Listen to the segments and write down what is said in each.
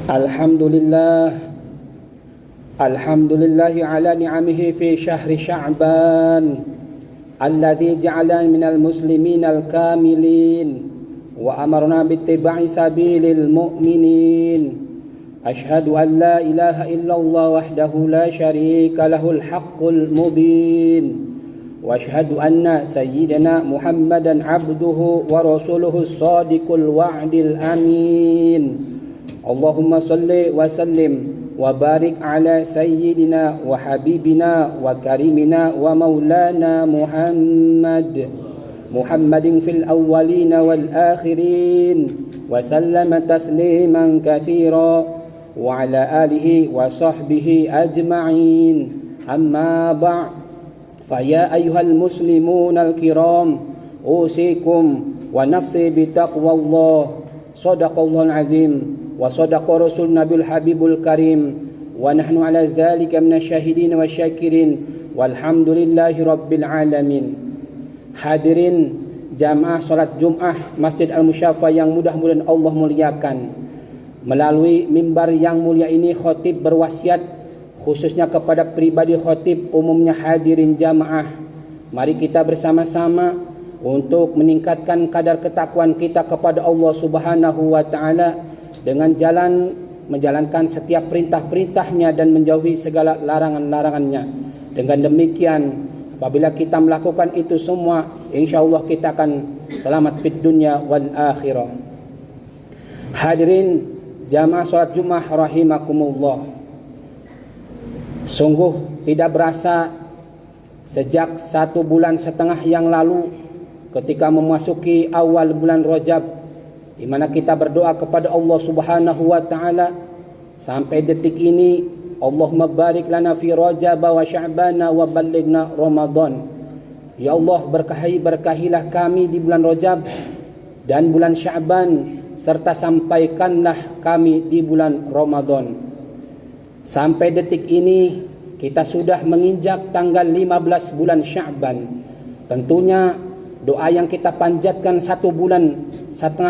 Alhamdulillah, Alhamdulillahi ala ni'amihi fi syahri Sya'ban alladzi ja'ala minal muslimin al-kamilin wa amarna bittiba'i sabilil mu'minin. Ashhadu an la ilaha illallah wahdahu la syarika lahul haqqul mubin. Wa ashhadu anna sayyidina Muhammadan abduhu wa rasuluhu as-sadiqul wa'dil amin. Allahumma salli wa sallim wa barik ala sayyidina wa habibina wa karimina wa maulana Muhammadin fil awwalina wal akhirin wa sallama tasliman katsira wa ala alihi wa sahbihi ajma'in. Amma ba'd, fa ya ayyuhal muslimun al-kiram, usikum wa nafsi bi taqwallah. Shadaqallahul azim wa sadaqa rasul nabil habibul karim wa nahnu ala dzalika minasyahidin wasyakirin walhamdulillahi rabbil alamin. Hadirin jamaah salat Jumat Masjid Al-Musyaffa yang mudah-mudahan Allah muliakan. Melalui mimbar yang mulia ini khatib berwasiat khususnya kepada pribadi khatib, umumnya hadirin jamaah, mari kita bersama-sama untuk meningkatkan kadar ketakwaan kita kepada Allah Subhanahu wa taala dengan jalan menjalankan setiap perintah-perintahnya dan menjauhi segala larangan-larangannya. Dengan demikian, apabila kita melakukan itu semua, insyaallah kita akan selamat fid dunya wal akhirah. Hadirin jamaah salat Jumat rahimakumullah. Sungguh tidak berasa sejak 1,5 bulan yang lalu ketika memasuki awal bulan Rajab, di mana kita berdoa kepada Allah Subhanahu wa taala sampai detik ini, Allahumma barik lana fi Rajab wa Sya'bana wa ballighna Ramadan. Ya Allah, berkahilah kami di bulan Rajab dan bulan Sya'ban, serta sampaikanlah kami di bulan Ramadan. Sampai detik ini kita sudah menginjak tanggal 15 bulan Sya'ban. Tentunya doa yang kita panjatkan 1,5 bulan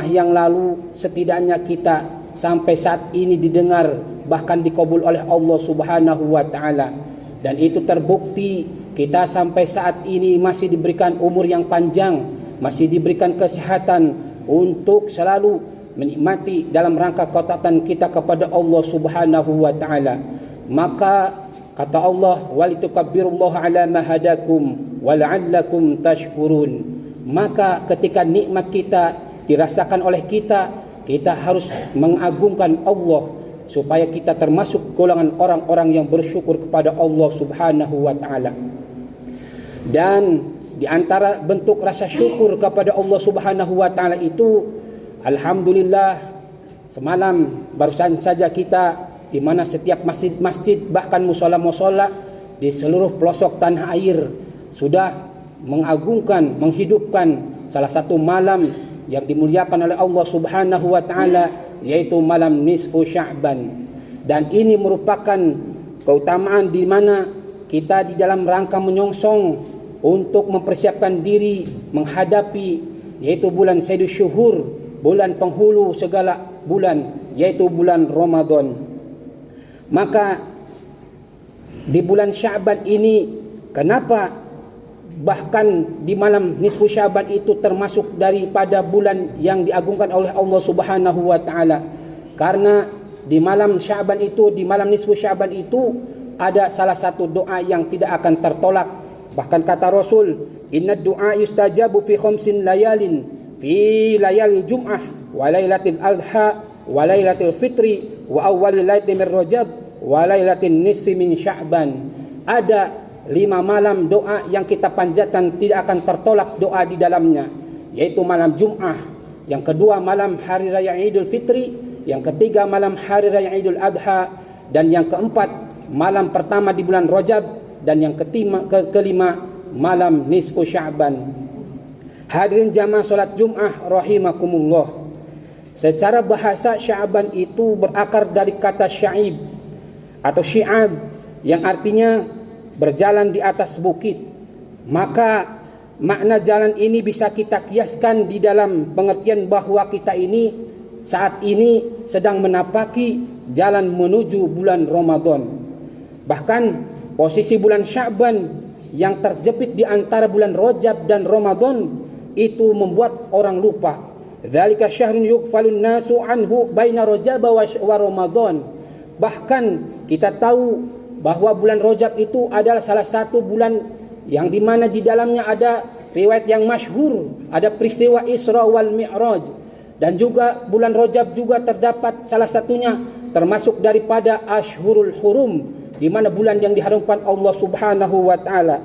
yang lalu, setidaknya kita sampai saat ini didengar, bahkan dikabul oleh Allah Subhanahu wa taala. Dan itu terbukti kita sampai saat ini masih diberikan umur yang panjang, masih diberikan kesehatan untuk selalu menikmati dalam rangka ketaatan kita kepada Allah Subhanahu wa taala. Maka kata Allah, walitukabbirullaha ala ma hadakum wa la'allakum tashkurun. Maka ketika nikmat kita dirasakan oleh kita, kita harus mengagungkan Allah supaya kita termasuk golongan orang-orang yang bersyukur kepada Allah Subhanahu wa taala. Dan di antara bentuk rasa syukur kepada Allah Subhanahu wa taala itu, alhamdulillah, semalam barusan saja kita di mana setiap masjid-masjid bahkan musala-musala di seluruh pelosok tanah air sudah mengagungkan, menghidupkan salah satu malam yang dimuliakan oleh Allah Subhanahu wa taala, yaitu malam nisfu Sya'ban. Dan ini merupakan keutamaan di mana kita di dalam rangka menyongsong untuk mempersiapkan diri menghadapi yaitu bulan Sayyidus Syuhur, bulan penghulu segala bulan, yaitu bulan Ramadan. Maka di bulan Sya'ban ini, kenapa bahkan di malam nisfu Sya'ban itu termasuk daripada bulan yang diagungkan oleh Allah Subhanahu wa taala? Karena di malam Sya'ban itu, di malam nisfu Sya'ban itu ada salah satu doa yang tidak akan tertolak. Bahkan kata Rasul, inna du'a yustajabu fi khamsin layalin, fi layalil jum'ah wa lailatul adha wa lailatul fitri wa awwalil laili min Rajab wa lailatin nisfi min Sya'ban. Ada 5 malam doa yang kita panjatkan tidak akan tertolak doa di dalamnya, yaitu malam Jum'ah, yang kedua malam hari raya Idul Fitri, yang ketiga malam hari raya Idul Adha, dan yang keempat malam pertama di bulan Rajab, dan yang kelima malam nisfu Sya'ban. Hadirin jamaah salat Jum'ah rahimakumullah. Secara bahasa Sya'ban itu berakar dari kata sya'ib atau syi'ab yang artinya berjalan di atas bukit. Maka makna jalan ini bisa kita kiaskan di dalam pengertian bahwa kita ini saat ini sedang menapaki jalan menuju bulan Ramadan. Bahkan posisi bulan Sya'ban yang terjepit di antara bulan Rajab dan Ramadan itu membuat orang lupa. Dzalika syahrun yughfalun nasu anhu baina Rajab wa Ramadan. Bahkan kita tahu bahwa bulan Rajab itu adalah salah satu bulan yang dimana di dalamnya ada riwayat yang masyhur, ada peristiwa Isra wal Mi'raj. Dan juga bulan Rajab juga terdapat salah satunya termasuk daripada Ashhurul Hurum, di mana bulan yang diharumkan Allah Subhanahu wa taala.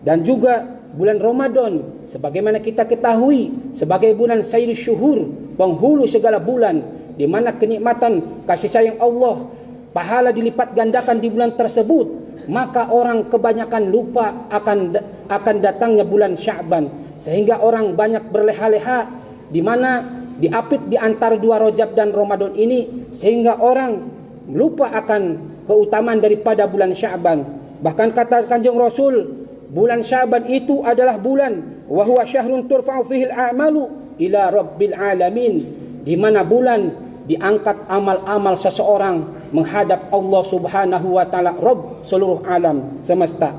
Dan juga bulan Ramadan sebagaimana kita ketahui sebagai bulan Sayyidus Syuhur, penghulu segala bulan, di mana kenikmatan kasih sayang Allah, pahala dilipat gandakan di bulan tersebut. Maka orang kebanyakan lupa akan datangnya bulan Sya'ban, sehingga orang banyak berleha-leha di mana diapit di antara dua Rajab dan Ramadan ini, sehingga orang lupa akan keutamaan daripada bulan Sya'ban. Bahkan kata Kanjeng Rasul, bulan Sya'ban itu adalah bulan wa huwa syahrun turfa'u fihi al-a'malu ila rabbil alamin, di mana bulan diangkat amal-amal seseorang menghadap Allah Subhanahu wa taala, Rabb seluruh alam semesta.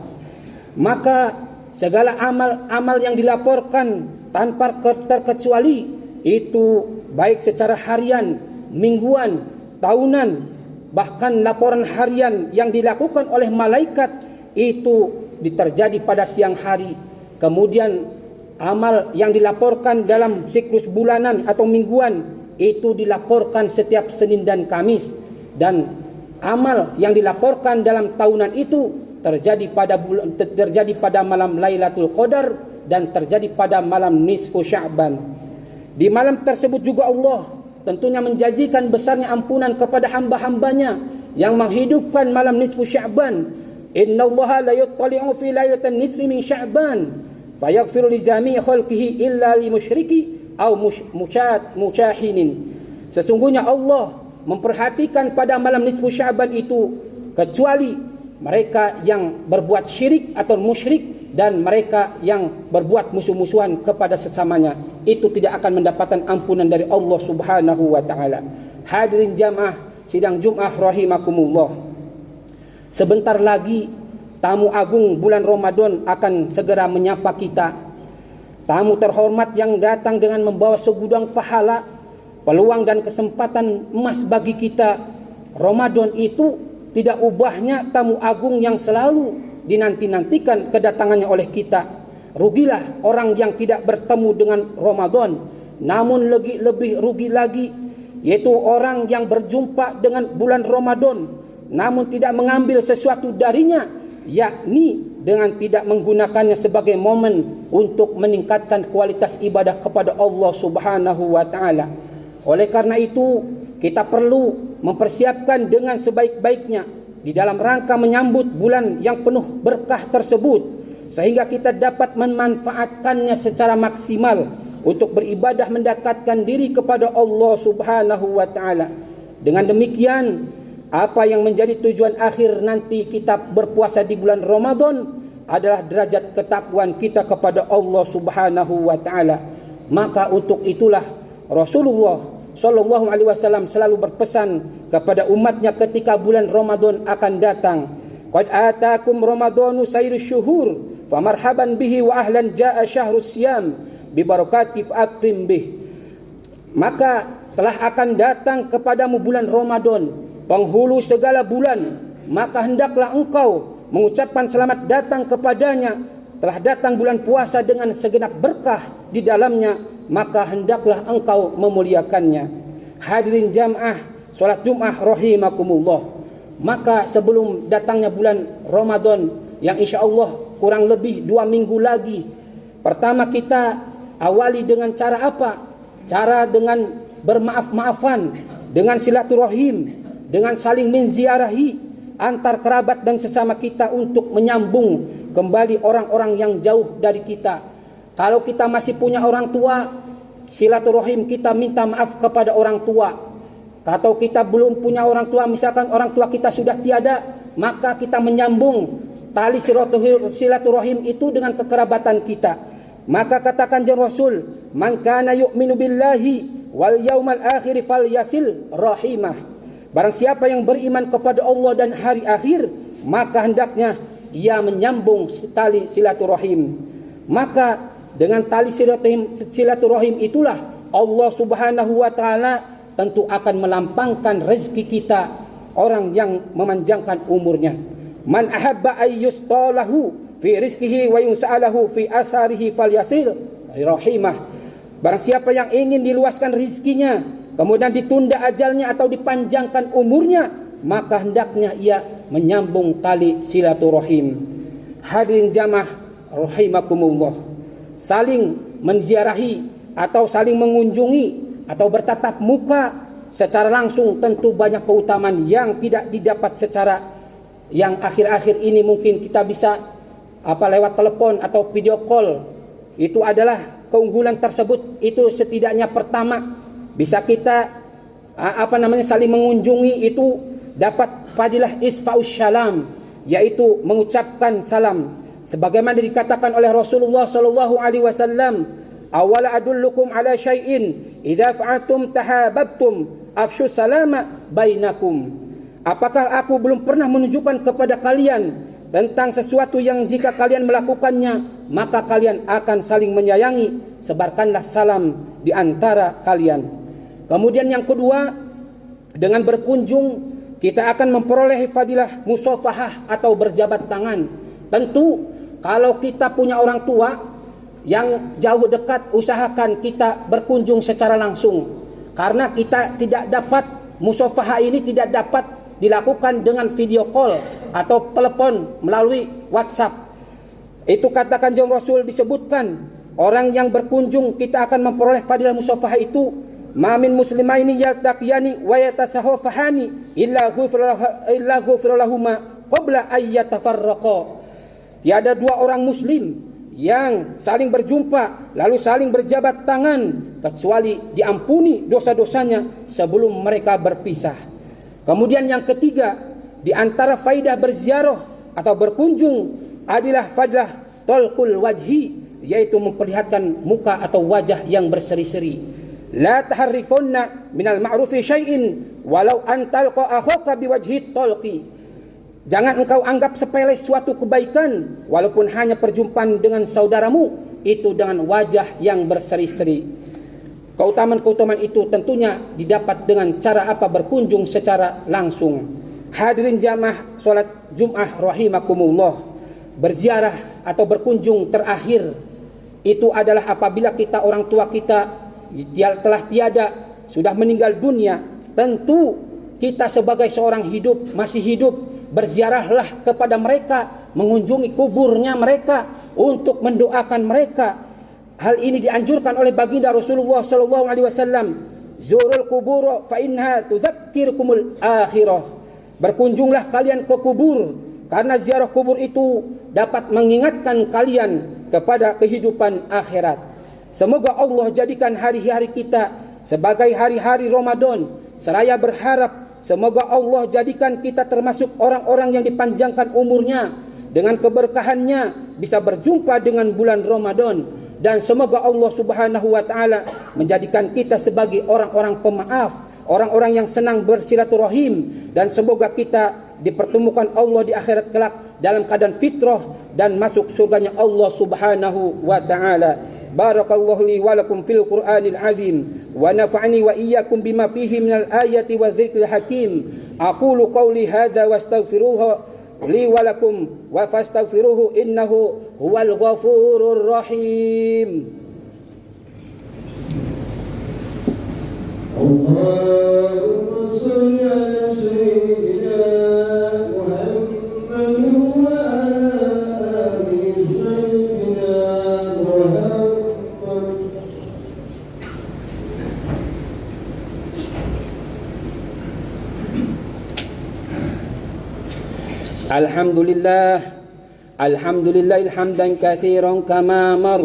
Maka segala amal-amal yang dilaporkan tanpa terkecuali itu baik secara harian, mingguan, tahunan, bahkan laporan harian yang dilakukan oleh malaikat itu terjadi pada siang hari. Kemudian amal yang dilaporkan dalam siklus bulanan atau mingguan itu dilaporkan setiap Senin dan Kamis, dan amal yang dilaporkan dalam tahunan itu terjadi pada malam Lailatul Qadar dan terjadi pada malam nisfu Sya'ban. Di malam tersebut juga Allah tentunya menjanjikan besarnya ampunan kepada hamba-hambanya yang menghidupkan malam nisfu Sya'ban. Innallaha la yattali'u fi lailatin nisfi min Sya'ban fayaghfiru li jami'i khalqihi illa li musyriki au musyahinin. Sesungguhnya Allah memperhatikan pada malam nisfu Sya'ban itu kecuali mereka yang berbuat syirik atau musyrik dan mereka yang berbuat musuh-musuhan kepada sesamanya, itu tidak akan mendapatkan ampunan dari Allah Subhanahu wa taala. Hadirin jamaah sidang Jumat rahimakumullah. Sebentar lagi tamu agung bulan Ramadan akan segera menyapa kita. Tamu terhormat yang datang dengan membawa segudang pahala, peluang dan kesempatan emas bagi kita. Ramadan itu tidak ubahnya tamu agung yang selalu dinanti-nantikan kedatangannya oleh kita. Rugilah orang yang tidak bertemu dengan Ramadan. Namun lebih rugi lagi yaitu orang yang berjumpa dengan bulan Ramadan namun tidak mengambil sesuatu darinya, yakni dengan tidak menggunakannya sebagai momen untuk meningkatkan kualitas ibadah kepada Allah Subhanahu wa taala. Oleh karena itu, kita perlu mempersiapkan dengan sebaik-baiknya di dalam rangka menyambut bulan yang penuh berkah tersebut, sehingga kita dapat memanfaatkannya secara maksimal untuk beribadah mendekatkan diri kepada Allah Subhanahu wa taala. Dengan demikian, apa yang menjadi tujuan akhir nanti kita berpuasa di bulan Ramadan adalah derajat ketakwaan kita kepada Allah Subhanahu wa taala. Maka untuk itulah Rasulullah sallallahu alaihi wasallam selalu berpesan kepada umatnya ketika bulan Ramadan akan datang, qad atakum ramadhanu sayrus syuhur famarhaban bihi wa ahlan jaa syahrus siyam bi barakatif akrim bih. Maka telah akan datang kepadamu bulan Ramadan, penghulu segala bulan, maka hendaklah engkau mengucapkan selamat datang kepadanya. Telah datang bulan puasa dengan segenap berkah di dalamnya, maka hendaklah engkau memuliakannya. Hadirin jamaah salat Jumat rahimakumullah. Maka sebelum datangnya bulan Ramadan yang insya-Allah kurang lebih 2 minggu lagi, pertama kita awali dengan cara apa? Cara dengan bermaaf-maafan, dengan silaturahim, dengan saling menziarahi antar kerabat dan sesama kita untuk menyambung kembali orang-orang yang jauh dari kita. Kalau kita masih punya orang tua, silaturahim kita minta maaf kepada orang tua. Atau kita belum punya orang tua, misalkan orang tua kita sudah tiada, maka kita menyambung tali silaturahim itu dengan kekerabatan kita. Maka katakan Rasul, "Man kana yu'minu billahi wal yaumal akhir falyasil rahimah." Barang siapa yang beriman kepada Allah dan hari akhir, maka hendaknya ia menyambung tali silaturahim. Maka dengan tali silaturahim itulah Allah Subhanahu wa taala tentu akan melampangkan rezeki kita, orang yang memanjangkan umurnya. Man ahabba ayyustalahu fi rizqihi wa yus'alahu fi atharihi falyasil rahimah. Barang siapa yang ingin diluaskan rizkinya, kemudian ditunda ajalnya atau dipanjangkan umurnya, maka hendaknya ia menyambung tali silaturahim. Hadirin jamaah rahimakumullah, saling menziarahi atau saling mengunjungi atau bertatap muka secara langsung tentu banyak keutamaan yang tidak didapat secara yang akhir-akhir ini mungkin kita bisa lewat telepon atau video call. Itu adalah keunggulan tersebut. Itu setidaknya pertama bisa kita saling mengunjungi, itu dapat fadilah isfa'us salam, yaitu mengucapkan salam. Sebagaimana dikatakan oleh Rasulullah sallallahu alaihi wasallam, awala adullukum ala syai'in idza fa'altum tahabbtum afshu salama bainakum. Apakah aku belum pernah menunjukkan kepada kalian tentang sesuatu yang jika kalian melakukannya maka kalian akan saling menyayangi, sebarkanlah salam di antara kalian. Kemudian yang kedua, dengan berkunjung kita akan memperoleh fadilah musafahah atau berjabat tangan. Tentu kalau kita punya orang tua yang jauh dekat, usahakan kita berkunjung secara langsung, karena kita tidak dapat musafahah ini tidak dapat dilakukan dengan video call atau telepon melalui WhatsApp. Itu katakan jeng Rasul disebutkan, orang yang berkunjung kita akan memperoleh fadilah musafahah itu. Ma min muslimaini yaltaqiyani wa yatasahafahani illa ghufira lahuma qabla ay yatafarraqa. Tiada dua orang muslim yang saling berjumpa lalu saling berjabat tangan kecuali diampuni dosa-dosanya sebelum mereka berpisah. Kemudian yang ketiga, di antara faidah berziarah atau berkunjung adalah fadilah talqul wajhi, yaitu memperlihatkan muka atau wajah yang berseri-seri. La taharrifunna minal ma'rufi syai'in walau an talqa akhaka biwajhi talqi. Jangan engkau anggap sepele suatu kebaikan walaupun hanya perjumpaan dengan saudaramu itu dengan wajah yang berseri-seri. Keutamaan-keutamaan itu tentunya didapat dengan cara apa? Berkunjung secara langsung. Hadirin jamaah salat Jumat rahimakumullah, berziarah atau berkunjung terakhir itu adalah apabila kita orang tua kita telah tiada, sudah meninggal dunia. Tentu kita sebagai seorang hidup, masih hidup, berziarahlah kepada mereka, mengunjungi kuburnya mereka untuk mendoakan mereka. Hal ini dianjurkan oleh baginda Rasulullah sallallahu alaihi wasallam, zurul qubur fa innaha tudzakkirukumul akhirah. Berkunjunglah kalian ke kubur karena ziarah kubur itu dapat mengingatkan kalian kepada kehidupan akhirat. Semoga Allah jadikan hari-hari kita sebagai hari-hari Ramadan. Seraya berharap semoga Allah jadikan kita termasuk orang-orang yang dipanjangkan umurnya dengan keberkahannya, bisa berjumpa dengan bulan Ramadan. Dan semoga Allah Subhanahu wa taala menjadikan kita sebagai orang-orang pemaaf, orang-orang yang senang bersilaturahim, dan semoga kita dipertemukan Allah di akhirat kelak dalam keadaan fitrah dan masuk surganya Allah Subhanahu wa taala. Barakallahu li wa lakum fil Qur'anil azim wa nafa'ani wa iyyakum bima fihi minal ayati wa dzikril hakim. Aqulu qawli hadza wastaghfiruhu li wa lakum wa fastaghfiruhu innahu huwal ghafurur rahim. Allahumma shalli ala sayyidina Muhammadin wa ala ali sayyidina Muhammad. Alhamdulillah hamdan katsiran kama mar.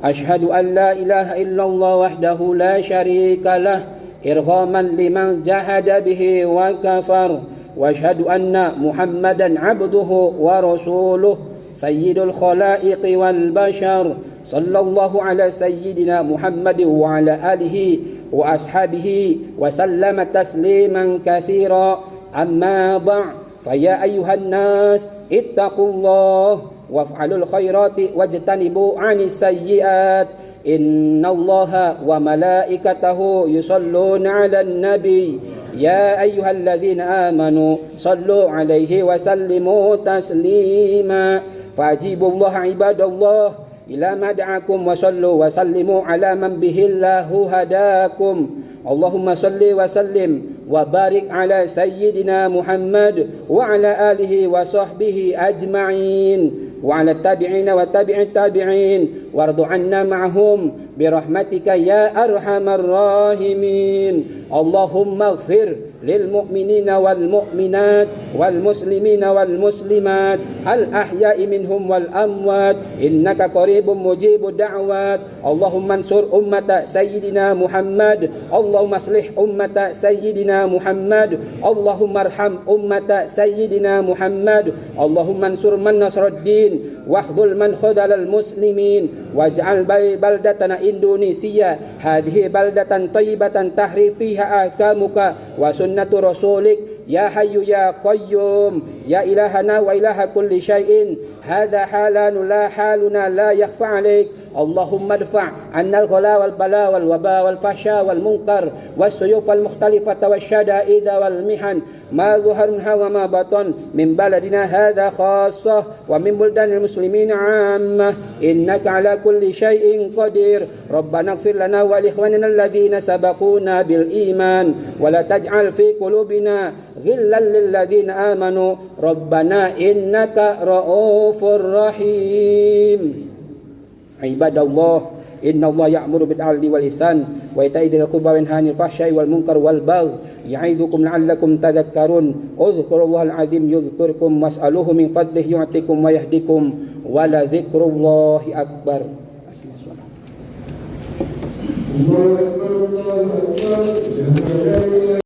Ashhadu an la ilaha illallah wahdahu la syarika lah irghaman liman jahada bihi wa kafar. Wa ashhadu anna Muhammadan abduhu wa rasuluh سيد الخلائق والبشر صلى الله على سيدنا محمد وعلى آله وأصحابه وسلم تسليما كثيرا أما بعد فيا أيها الناس اتقوا الله وافعلوا الخيرات واجتنبوا عن السيئات إن الله وملائكته يصلون على النبي يا أيها الذين آمنوا صلوا عليه وسلموا تسليما فأجيبوا الله عباد الله إلى ما دعاكم وصلوا وسلموا على من به الله هداكم اللهم صل وسلم وبارك على سيدنا محمد وعلى آله وصحبه أجمعين وعلى التابعين وتابع التابعين وارض عنا معهم برحمتك يا أرحم الراحمين اللهم اغفر للمؤمنين والمؤمنات والمسلمين والمسلمات الأحياء منهم والأموات إنك قريب مجيب الدعوات اللهم انصر أمة سيدنا محمد اللهم اصلح أمة سيدنا محمد اللهم ارحم أمة سيدنا محمد اللهم انصر من نصر الدين واخذل من خذل المسلمين واجعل بلدتنا إندونيسيا هذه بلدة طيبة تحري فيها أحكامك وسنة رسولك يا حي يا قيوم يا إلهنا وإله كل شيء هذا حالنا لا حالنا لا يخفى عليك اللهم ادفع عنا الغلا والبلاء والوباء والفحشاء والمنكر والسيوف المختلفة والشدائد والمحن ما ظهر منها وما بطن من بلدنا هذا خاصة ومن بلدان المسلمين عامة إنك على كل شيء قدير ربنا اغفر لنا ولإخواننا الذين سبقونا بالإيمان ولا تجعل في قلوبنا غلا للذين آمنوا ربنا إنك رؤوف رحيم عباد الله إن الله يأمر بالعدل والإحسان وإيتاء ذي القربى وينهى عن الفحشاء والمنكر والبغي يعظكم لعلكم تذكرون اذكروا الله العظيم يذكركم واسألوه من فضله يعطيكم ويهديكم ولذكر الله أكبر. الله أكبر الله أكبر